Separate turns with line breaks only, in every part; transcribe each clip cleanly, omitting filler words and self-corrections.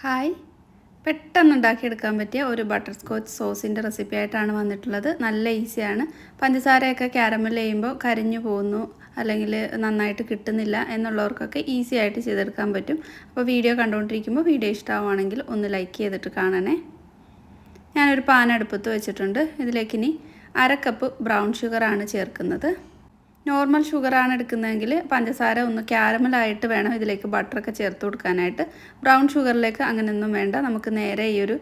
Hi, പെട്ടെന്ന് ഉണ്ടാക്കിയെടുക്കാൻ പറ്റിയ ഒരു ബട്ടർസ്കോച്ച് സോസിൻ്റെ റെസിപ്പി ആയിട്ടാണ് വന്നിട്ടുള്ളത്. നല്ല ഈസിയാണ്. പഞ്ചസാരയൊക്കെ ക്യാരമൽ ചെയ്യുമ്പോൾ കരിഞ്ഞു പോകുന്നു അല്ലെങ്കിൽ നന്നായിട്ട് കിട്ടുന്നില്ല എന്നുള്ളവർക്കൊക്കെ ഈസി ആയിട്ട് ചെയ്തെടുക്കാൻ പറ്റും. അപ്പോൾ വീഡിയോ കണ്ടുകൊണ്ടിരിക്കുമ്പോൾ വീഡിയോ ഇഷ്ടമാവുകയാണെങ്കിൽ ഒന്ന് ലൈക്ക് ചെയ്തിട്ട് കാണണേ. ഞാനൊരു പാൻ അടുപ്പത്ത് വെച്ചിട്ടുണ്ട്. ഇതിലേക്കിനി 1/2 കപ്പ് ബ്രൗൺ ഷുഗറാണ് ചേർക്കുന്നത്. നോർമൽ ഷുഗറാണ് എടുക്കുന്നതെങ്കിൽ പഞ്ചസാര ഒന്ന് ക്യാരമലായിട്ട് വേണം ഇതിലേക്ക് ബട്ടറൊക്കെ ചേർത്ത് കൊടുക്കാനായിട്ട്. ബ്രൗൺ ഷുഗറിലേക്ക് അങ്ങനെയൊന്നും വേണ്ട. നമുക്ക് നേരെ ഈ ഒരു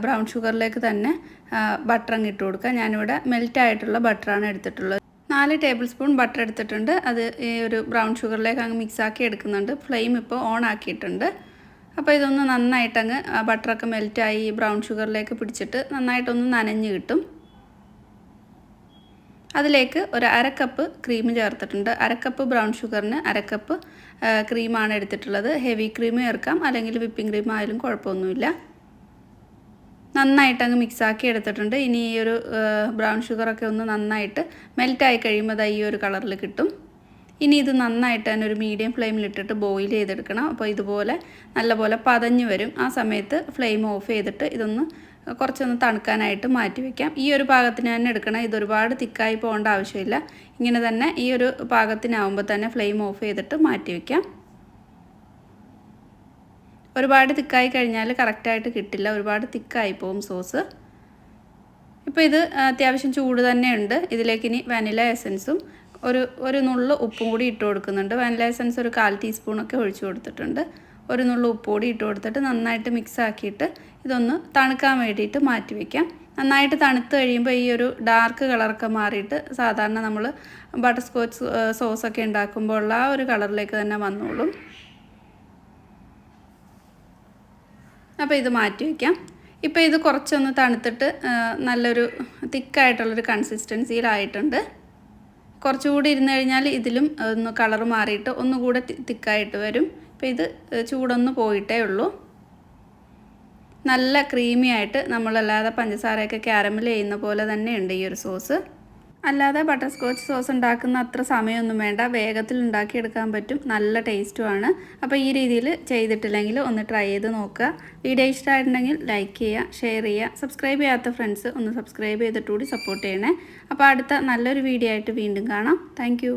ബ്രൗൺ ഷുഗറിലേക്ക് തന്നെ ബട്ടർ അങ്ങ് ഇട്ട് കൊടുക്കുക. ഞാനിവിടെ മെൽറ്റായിട്ടുള്ള ബട്ടറാണ് എടുത്തിട്ടുള്ളത്. 4 ടേബിൾ സ്പൂൺ ബട്ടർ എടുത്തിട്ടുണ്ട്. അത് ഈ ഒരു ബ്രൗൺ ഷുഗറിലേക്ക് അങ്ങ് മിക്സാക്കി എടുക്കുന്നുണ്ട്. ഫ്ലെയിം ഇപ്പോൾ ഓൺ ആക്കിയിട്ടുണ്ട്. അപ്പോൾ ഇതൊന്ന് നന്നായിട്ടങ്ങ് ബട്ടറൊക്കെ മെൽറ്റായി ബ്രൗൺ ഷുഗറിലേക്ക് പിടിച്ചിട്ട് നന്നായിട്ടൊന്ന് നനഞ്ഞ് കിട്ടും. അതിലേക്ക് ഒരു 1/2 കപ്പ് ക്രീം ചേർത്തിട്ടുണ്ട്. 1/2 കപ്പ് ബ്രൗൺ ഷുഗറിന് 1/2 കപ്പ് ക്രീമാണ് എടുത്തിട്ടുള്ളത്. ഹെവി ക്രീം ചേർക്കാം, അല്ലെങ്കിൽ വിപ്പിംഗ് ക്രീം ആയാലും കുഴപ്പമൊന്നുമില്ല. നന്നായിട്ടങ്ങ് മിക്സാക്കി എടുത്തിട്ടുണ്ട്. ഇനി ഈ ഒരു ബ്രൗൺ ഷുഗറൊക്കെ ഒന്ന് നന്നായിട്ട് മെൽറ്റായി കഴിയുമ്പോൾ ഈ ഒരു കളറിൽ കിട്ടും. ഇനി ഇത് നന്നായിട്ട് തന്നെ ഒരു മീഡിയം ഫ്ലെയിമിലിട്ടിട്ട് ബോയിൽ ചെയ്തെടുക്കണം. അപ്പോൾ ഇതുപോലെ നല്ലപോലെ പതഞ്ഞ് വരും. ആ സമയത്ത് ഫ്ലെയിം ഓഫ് ചെയ്തിട്ട് ഇതൊന്ന് കുറച്ചൊന്ന് തണുക്കാനായിട്ട് മാറ്റി വയ്ക്കാം. ഈ ഒരു പാകത്തിന് തന്നെ എടുക്കണം. ഇതൊരുപാട് തിക്കായി പോകേണ്ട ആവശ്യമില്ല. ഇങ്ങനെ തന്നെ ഈ ഒരു പാകത്തിനാവുമ്പോൾ തന്നെ ഫ്ലെയിം ഓഫ് ചെയ്തിട്ട് മാറ്റി വയ്ക്കാം. ഒരുപാട് തിക്കായി കഴിഞ്ഞാൽ കറക്റ്റായിട്ട് കിട്ടില്ല. ഒരുപാട് തിക്കായി പോകും സോസ്. ഇപ്പോൾ ഇത് അത്യാവശ്യം ചൂട് തന്നെയുണ്ട്. ഇതിലേക്ക് ഇനി വാനില എസൻസും ഒരു നുള്ളു ഉപ്പും കൂടി ഇട്ട് കൊടുക്കുന്നുണ്ട്. വാനില എസൻസ് ഒരു 1/4 ടീസ്പൂണൊക്കെ ഒഴിച്ചു കൊടുത്തിട്ടുണ്ട്. ഒരു നുള്ളു ഉപ്പ് കൂടി ഇട്ട് കൊടുത്തിട്ട് നന്നായിട്ട് മിക്സ് ആക്കിയിട്ട് ഇതൊന്ന് തണുക്കാൻ വേണ്ടിയിട്ട് മാറ്റി വയ്ക്കാം. നന്നായിട്ട് തണുത്ത് കഴിയുമ്പോൾ ഈ ഒരു ഡാർക്ക് കളറൊക്കെ മാറിയിട്ട് സാധാരണ നമ്മൾ ബട്ടർസ്കോച്ച് സോസൊക്കെ ഉണ്ടാക്കുമ്പോൾ ഉള്ള ആ ഒരു കളറിലേക്ക് തന്നെ വന്നോളും. അപ്പോൾ ഇത് മാറ്റി വയ്ക്കാം. ഇപ്പോൾ ഇത് കുറച്ചൊന്ന് തണുത്തിട്ട് നല്ലൊരു തിക്കായിട്ടുള്ളൊരു കൺസിസ്റ്റൻസിയിലായിട്ടുണ്ട്. കുറച്ചുകൂടി ഇരുന്ന് കഴിഞ്ഞാൽ ഇതിലും ഒന്ന് കളർ മാറിയിട്ട് ഒന്നുകൂടെ തിക്കായിട്ട് വരും. ഇപ്പോൾ ഇത് ചൂടൊന്ന് പോയിട്ടേ ഉള്ളൂ. നല്ല ക്രീമി ആയിട്ട് നമ്മളല്ലാതെ പഞ്ചസാരയൊക്കെ ക്യാരമൽ ചെയ്യുന്ന പോലെ തന്നെയുണ്ട് ഈ ഒരു സോസ്. അല്ലാതെ ബട്ടർസ്കോച്ച് സോസ് ഉണ്ടാക്കുന്ന അത്ര സമയമൊന്നും വേണ്ട. വേഗത്തിൽ ഉണ്ടാക്കിയെടുക്കാൻ പറ്റും. നല്ല ടേസ്റ്റുമാണ്. അപ്പോൾ ഈ രീതിയിൽ ചെയ്തിട്ടില്ലെങ്കിൽ ഒന്ന് ട്രൈ ചെയ്ത് നോക്കുക. വീഡിയോ ഇഷ്ടമായിട്ടുണ്ടെങ്കിൽ ലൈക്ക് ചെയ്യുക, ഷെയർ ചെയ്യുക. സബ്സ്ക്രൈബ് ചെയ്യാത്ത ഫ്രണ്ട്സ് ഒന്ന് സബ്സ്ക്രൈബ് ചെയ്തിട്ടുകൂടി സപ്പോർട്ട് ചെയ്യണേ. അപ്പോൾ അടുത്ത നല്ലൊരു വീഡിയോ ആയിട്ട് വീണ്ടും കാണാം. താങ്ക്